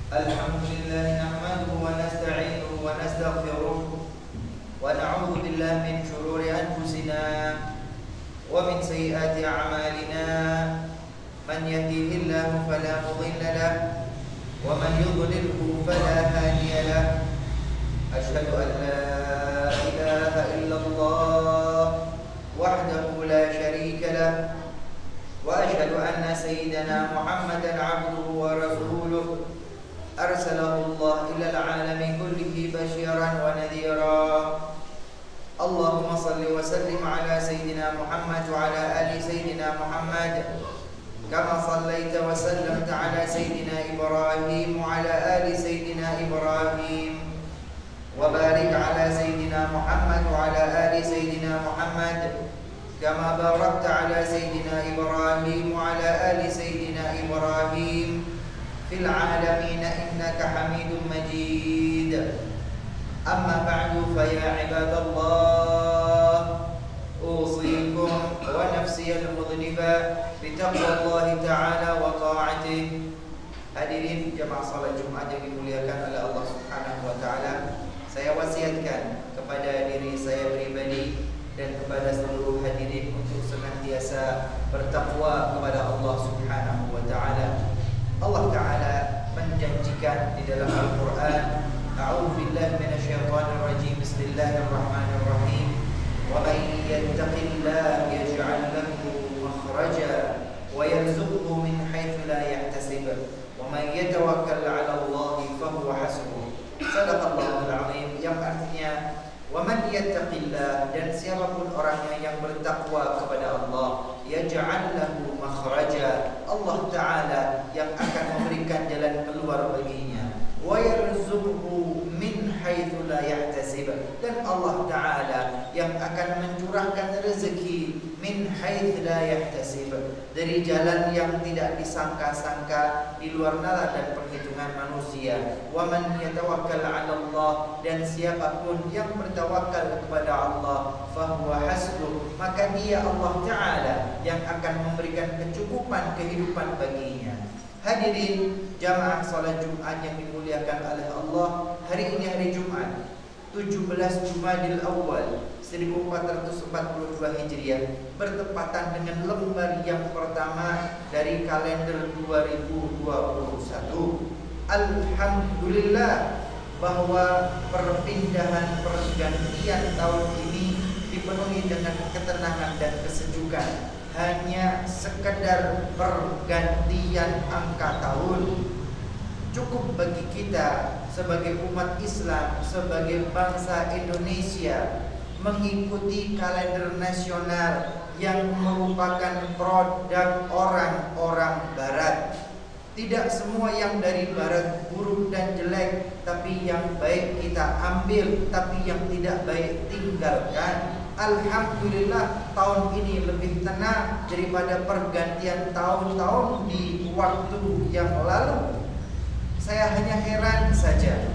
Alhamdulillah nahmaduhu wa nasta'inuhu wa nastaghfiruh wa na'udzu billahi min shururi anfusina wa min sayyiati a'malina. Man yahdihillahu fala mudilla lahu wa man yudlilhu fala hadiya lahu. Asyhadu an la ilaha illallah wahdahu la syarika lahu wa asyhadu anna sayyidana Muhammadan 'abduhu wa rasuluh. Arsalahu Allah ila al-'alami kullihi basyiran wa nadhira. Allahumma salli wa sallim ala sayyidina Muhammad wa ala ali sayyidina Muhammad kama sallaita wa sallamta ala sayyidina Ibrahim wa ala ali sayyidina Ibrahim wa barik ala sayyidina Muhammad wa ala ali sayyidina Muhammad kama barakta ala sayyidina Ibrahim wa ala ali sayyidina Ibrahim fil alamin innaka Hamidum Majid. Amma ba'du fa ya ibadallah usikum wa nafsi al-mudhniba bi taqwallahi ta'ala wa ta'atih. Hadirin jamaah salat Jumat yang dimuliakan oleh Allah Subhanahu wa taala, saya wasiatkan kepada diri saya pribadi dan kepada seluruh hadirin untuk senantiasa bertakwa kepada Allah Subhanahu wa taala. Allah Ta'ala menjanjikan di dalam Al-Quran, A'udzu billahi minasyaitonir rajim, Bismillahirrahmanirrahim, wa may yattaqillaha yaj'al lahu makhraja wa yarzuqhu min haitsu la yahtasib wa may yatawakkal 'ala Allahi fahuwa hasbuh. Shadaqallahul 'azim, yang artinya wa man yattaqillah, dan siapapun orangnya yang bertakwa kepada Allah, yaj'al lahu makhraja, Allah Ta'ala yang akan memberikan jalan keluar baginya, wa yarzuqhu min haitsu la yahtasib, dan Allah Ta'ala yang akan mencurahkan rezeki min haitsu la yahtasib, dari jalan yang tidak disangka-sangka, di luar nalar dan perhitungan manusia. Wa man yatawakkal 'ala Allah, dan siapapun yang bertawakal kepada Allah, fahuwa hasbuh, maka dia Allah Ta'ala yang akan memberikan kecukupan kehidupan baginya. Hadirin jamaah salat Jumat yang dimuliakan oleh Allah, hari ini hari Jumat 17 Jumadil Awal 1442 Hijriah, bertepatan dengan lembar yang pertama dari kalender 2021. Alhamdulillah bahwa perpindahan pergantian tahun ini dipenuhi dengan ketenangan dan kesejukan. Hanya sekedar pergantian angka tahun cukup bagi kita sebagai umat Islam, sebagai bangsa Indonesia, mengikuti kalender nasional yang merupakan produk orang-orang Barat. Tidak semua yang dari Barat buruk dan jelek, tapi yang baik kita ambil, tapi yang tidak baik tinggalkan. Alhamdulillah tahun ini lebih tenang daripada pergantian tahun-tahun di waktu yang lalu. Saya hanya heran saja,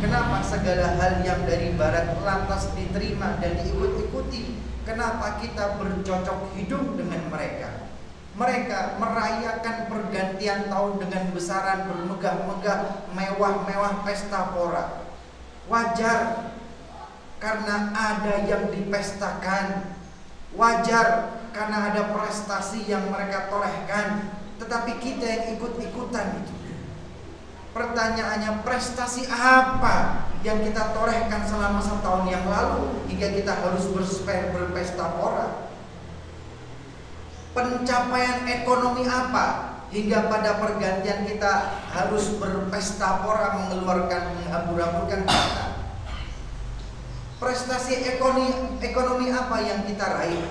kenapa segala hal yang dari Barat lantas diterima dan diikut-ikuti? Kenapa kita bercocok hidup dengan mereka? Mereka merayakan pergantian tahun dengan besaran bermegah-megah, mewah-mewah, pesta pora. Wajar, karena ada yang dipestakan. Wajar, karena ada prestasi yang mereka torehkan. Tetapi kita yang ikut-ikutan itu, pertanyaannya, prestasi apa yang kita torehkan selama setahun yang lalu hingga kita harus berpesta pora? Pencapaian ekonomi apa hingga pada pergantian kita harus berpesta pora, mengeluarkan, menghambur-hamburkan kata? Prestasi ekonomi apa yang kita raih?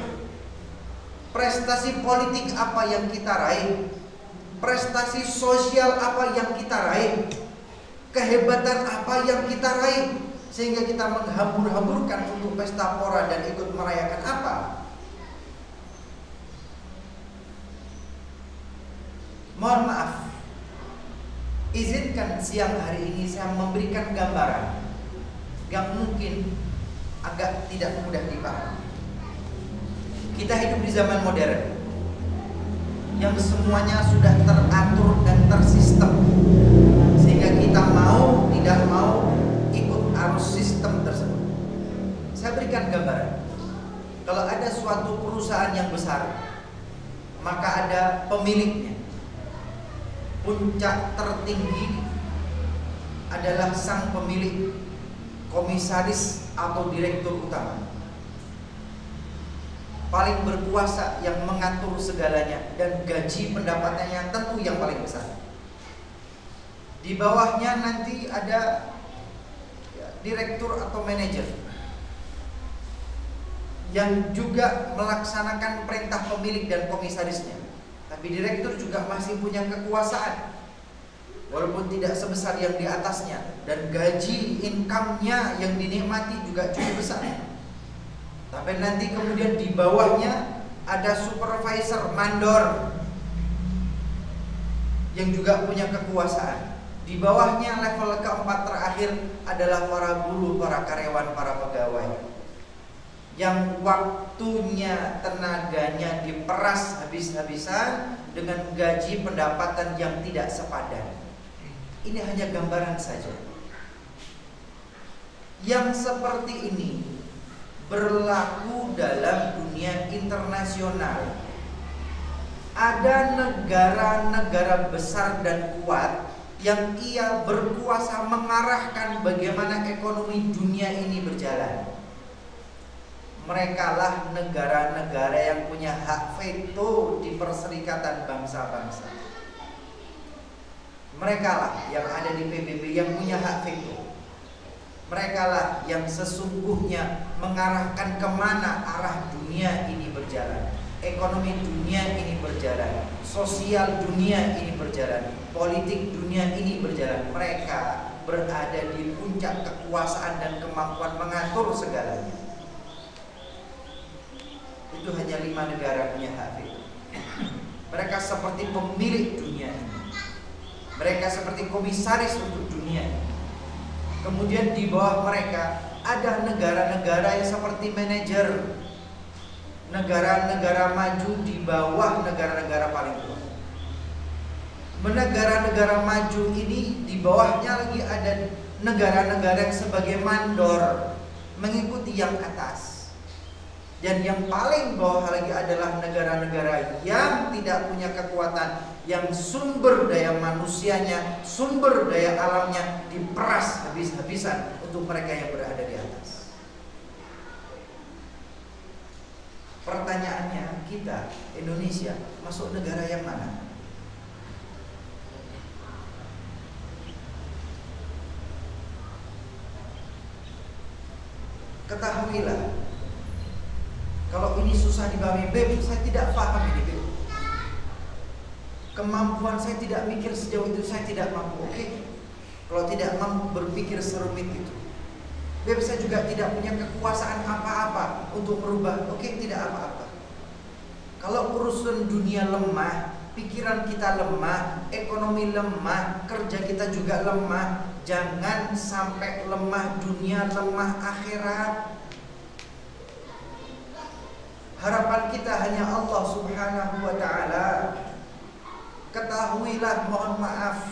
Prestasi politik apa yang kita raih? Prestasi sosial apa yang kita raih? Kehebatan apa yang kita raih sehingga kita menghambur-hamburkan untuk pesta pora dan ikut merayakan apa? Mohon maaf, izinkan siang hari ini saya memberikan gambaran yang mungkin agak tidak mudah dipahami. Kita hidup di zaman modern yang semuanya sudah teratur dan tersistem, sehingga kita puncak tertinggi adalah sang pemilik, komisaris atau direktur utama, paling berkuasa, yang mengatur segalanya, dan gaji pendapatannya tentu yang paling besar. Di bawahnya nanti ada direktur atau manajer yang juga melaksanakan perintah pemilik dan komisarisnya. Tapi direktur juga masih punya kekuasaan, walaupun tidak sebesar yang di atasnya, dan gaji income-nya yang dinikmati juga cukup besar. Tapi nanti kemudian di bawahnya ada supervisor, mandor, yang juga punya kekuasaan. Di bawahnya level keempat terakhir adalah para buruh, para karyawan, para pegawai, yang waktunya, tenaganya diperas habis-habisan dengan gaji pendapatan yang tidak sepadan. Ini hanya gambaran saja. Yang seperti ini berlaku dalam dunia internasional. Ada negara-negara besar dan kuat yang ia berkuasa mengarahkan bagaimana ekonomi dunia ini berjalan. Merekalah negara-negara yang punya hak veto di Perserikatan Bangsa-Bangsa. Merekalah yang ada di PBB yang punya hak veto. Merekalah yang sesungguhnya mengarahkan kemana arah dunia ini berjalan. Ekonomi dunia ini berjalan, sosial dunia ini berjalan, politik dunia ini berjalan. Mereka berada di puncak kekuasaan dan kemampuan mengatur segalanya. Itu hanya 5 negara punya hak veto. Mereka seperti pemilik dunia ini. Mereka seperti komisaris untuk dunia ini. Kemudian di bawah mereka ada negara-negara yang seperti manajer, negara-negara maju di bawah negara-negara paling tua. Negara-negara maju ini di bawahnya lagi ada negara-negara yang sebagai mandor, mengikuti yang atas. Dan yang paling bawah lagi adalah negara-negara yang tidak punya kekuatan, yang sumber daya manusianya, sumber daya alamnya diperas habis-habisan untuk mereka yang berada di atas. Pertanyaannya, kita Indonesia masuk negara yang mana? Ketahuilah, kalau ini susah dipahami, Beb, saya tidak paham ini, Beb. Kemampuan saya tidak mikir sejauh itu, saya tidak mampu. Oke, kalau tidak mampu berpikir serumit itu. Beb, saya juga tidak punya kekuasaan apa-apa untuk merubah. Oke, tidak apa-apa. Kalau urusan dunia lemah, pikiran kita lemah, ekonomi lemah, kerja kita juga lemah. Jangan sampai lemah dunia, lemah akhirat. Harapan kita hanya Allah Subhanahu wa ta'ala. Ketahuilah, mohon maaf,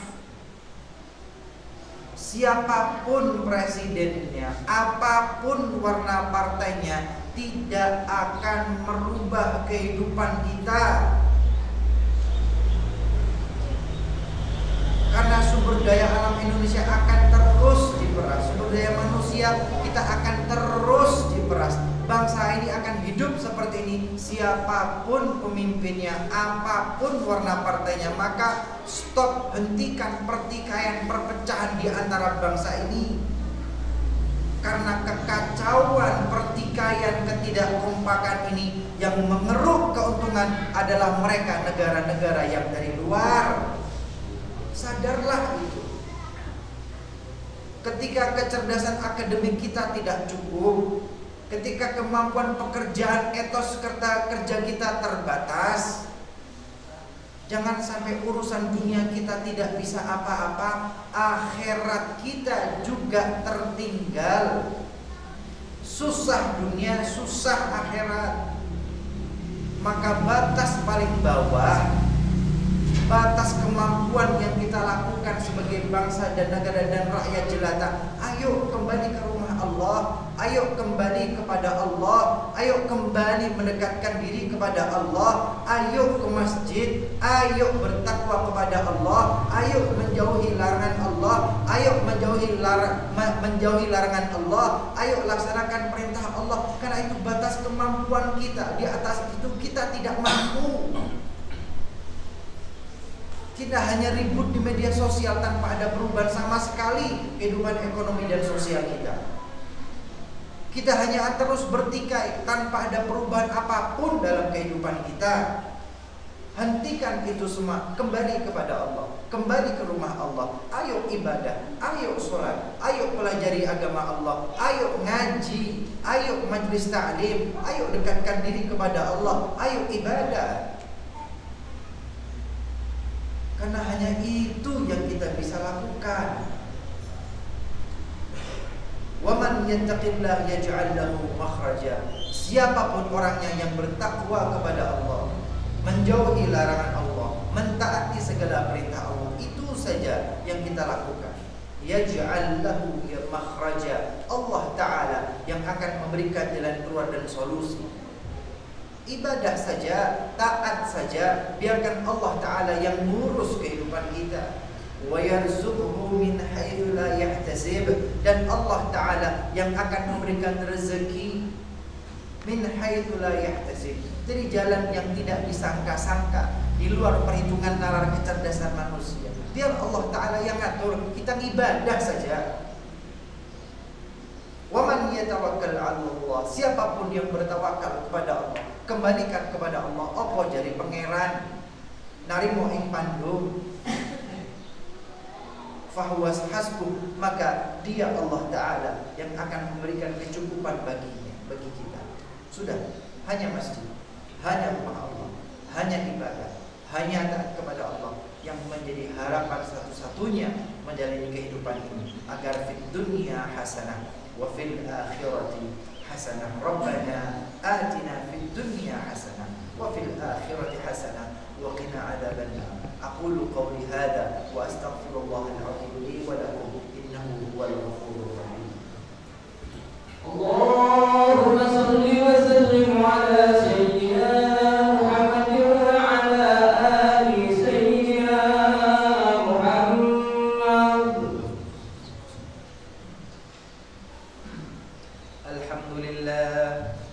siapapun presidennya, apapun warna partainya, tidak akan merubah kehidupan kita. Karena sumber daya alam Indonesia akan terus diperas, sumber daya manusia kita akan terus diperas. Bangsa ini akan hidup seperti ini, siapapun pemimpinnya, apapun warna partainya. Maka stop, hentikan pertikaian, perpecahan di antara bangsa ini. Karena kekacauan, pertikaian, ketidakkompakan ini yang mengeruk keuntungan adalah mereka, negara-negara yang dari luar. Sadarlah itu. Ketika kecerdasan akademik kita tidak cukup, ketika kemampuan pekerjaan, etos kerja kita terbatas, jangan sampai urusan dunia kita tidak bisa apa-apa, akhirat kita juga tertinggal. Susah dunia, susah akhirat. Maka batas paling bawah batas kemampuan yang kita lakukan sebagai bangsa dan negara dan rakyat jelata. Ayo kembali ke rumah Allah, ayo kembali kepada Allah, ayo kembali mendekatkan diri kepada Allah, ayo ke masjid, ayo bertakwa kepada Allah, ayo menjauhi larangan Allah, ayo menjauhi larangan Allah, ayo laksanakan perintah Allah. Karena itu batas kemampuan kita, di atas itu kita tidak mampu. Kita hanya ribut di media sosial tanpa ada perubahan sama sekali kehidupan ekonomi dan sosial kita. Kita hanya terus bertikai tanpa ada perubahan apapun dalam kehidupan kita. Hentikan itu semua, kembali kepada Allah, kembali ke rumah Allah. Ayo ibadah, ayo sholat, ayo pelajari agama Allah, ayo ngaji, ayo majlis ta'lim, ayo dekatkan diri kepada Allah, ayo ibadah. Karena hanya itu yang kita bisa lakukan. Wa man yattaqillah yaj'al lahu makhraja. Siapapun orangnya yang bertakwa kepada Allah, menjauhi larangan Allah, mentaati segala perintah Allah, itu saja yang kita lakukan. Yaj'al lahu makhraja. Allah Ta'ala yang akan memberikan jalan keluar dan solusi. Ibadah saja, taat saja, biarkan Allah Ta'ala yang ngurus kehidupan kita. Wa yarzuqhu min haitsu la yahtasib. Dan Allah Ta'ala yang akan memberikan rezeki min haitsu la yahtasib, dari jalan yang tidak disangka-sangka, di luar perhitungan nalar kecerdasan manusia. Biar Allah Ta'ala yang ngatur, kita ibadah saja. Wa man yatawakkal 'ala Allah. Siapapun yang bertawakal kepada Allah, kembalikan kepada Allah. Apa jari pangeran narimo ing pandum, fahuwas hasbuh, maka dia Allah Ta'ala yang akan memberikan kecukupan baginya, bagi kita. Sudah, hanya masjid, hanya rumah Allah, hanya ibadah, hanya taat kepada Allah yang menjadi harapan satu-satunya menjalani kehidupan ini, agar fid dunya hasanah wa fil akhirati hasanah. Rabbana atina fid dunya hasanah wa fil akhirati hasanah wa qina adzabannar. Aqulu qawli hadza wa astaghfirullahal azim li wa lakum innahu huwal ghafurur rahim. Allahumma shalli wa sallim ala sayyidina Muhammad wa ala ali sayyidina Muhammad.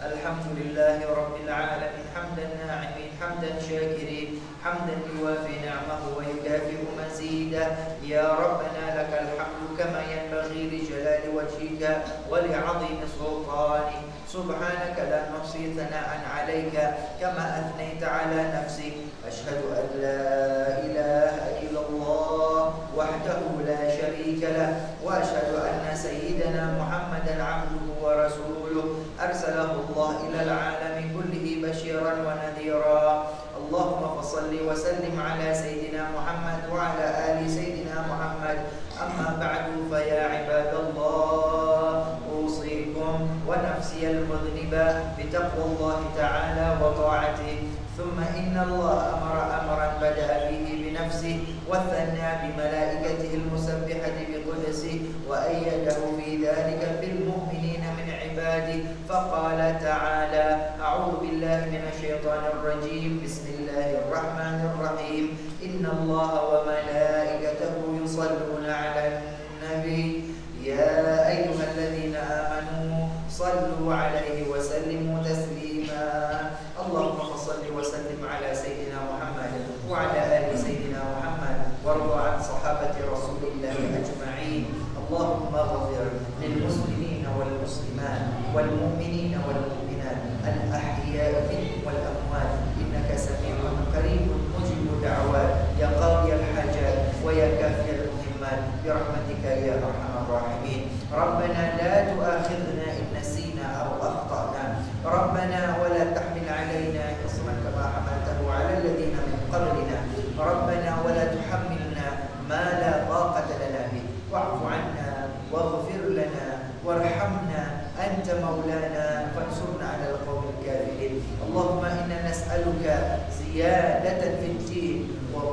Alhamdulillah rabbil alamin, hamdan na'imin, hamdan syakirin, hamdan yuwafi ni'amahu wa yukafi'u mazidah. Ya Rabbana lakal hamdu kama yanbaghi li jalali wajhika wa li 'azimi sultanik. Subhanaka la nuhsi thana'an 'alayka kama athnayta 'ala nafsik. Ashhadu an la ilaha illallah wahdahu la sharika lah wa ashhadu anna sayyidana Muhammadan 'abduhu wa rasuluh arsalahu Allah ila al-'alami kullihi basyiran wa nadhira. Allahumma fassalli wa sallim ala sayyidina Muhammad wa ala ali sayyidina Muhammad. Amma ba'du, fa ya ibadallah, usikum wa nafsi al-mudhniba bi taqwallahi ta'ala wa ta'atihi. Thumma inna Allah amara amran bada'a bihi bi nafsihi wa thanna bi malaikatihi al-musabbihati bi qudsihi wa ayyadahu fi dhalika bil mu'minina min ibadihi. Faqala ta'ala, a'udzu billahi minasy syaithanir rajim. Bismillahirrahmanir rahim. Inna Allaha wa malaikatahu yusalluna 'alan nabi ya ayyuhalladzina amanu sallu 'alaihi wa sallimu taslima. Allahumma salli wa sallim ala sayyidina Muhammad wa ala ali sayyidina Muhammad warda 'an sahabati Rasulillah ajma'in. Allahumma ighfir lil muslimina wal muslimat wal mu'minina wal mu'minat al ahya'i minhum wal amwat innaka sami'un qaribun mujibud da'wat ya qadiyal hajat wa ya kafiyal muhimmat bi rahmatika ya arhamar rahimin. Rabbana la tu'akhidhna in nasina aw akhtana. Rabbana wa la tahmil 'alaina isran kama hamaltahu 'ala alladhina min qablina. Rabbana wa la tuhammilna ma la taqata lana bih wa'fu 'anna waghfir lana warhamna anta maulana fansurna 'ala al-qawmil kafirin. Allahumma inna nas'aluka ziyadatan fid din wa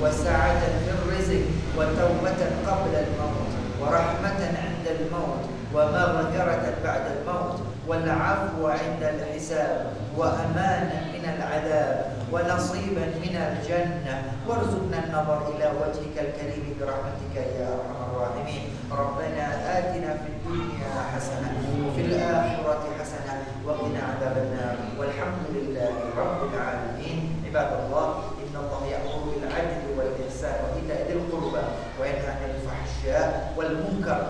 وسعة في الرزق وتوبة قبل الموت ورحمة عند الموت ومغفرة بعد الموت والعفو عند الحساب وأمانا من العذاب ونصيبا من الجنة وارزقنا النظر إلى وجهك الكريم برحمتك يا أرحم الراحمين. ربنا آتنا في الدنيا حسنة وفي الآخرة حسنة وقنا عذاب النار والحمد لله رب العالمين. عباد الله إن الله يأمر بالعدل والإحسان وإيتاء ذي القربى وينهى عن الفحشاء والمنكر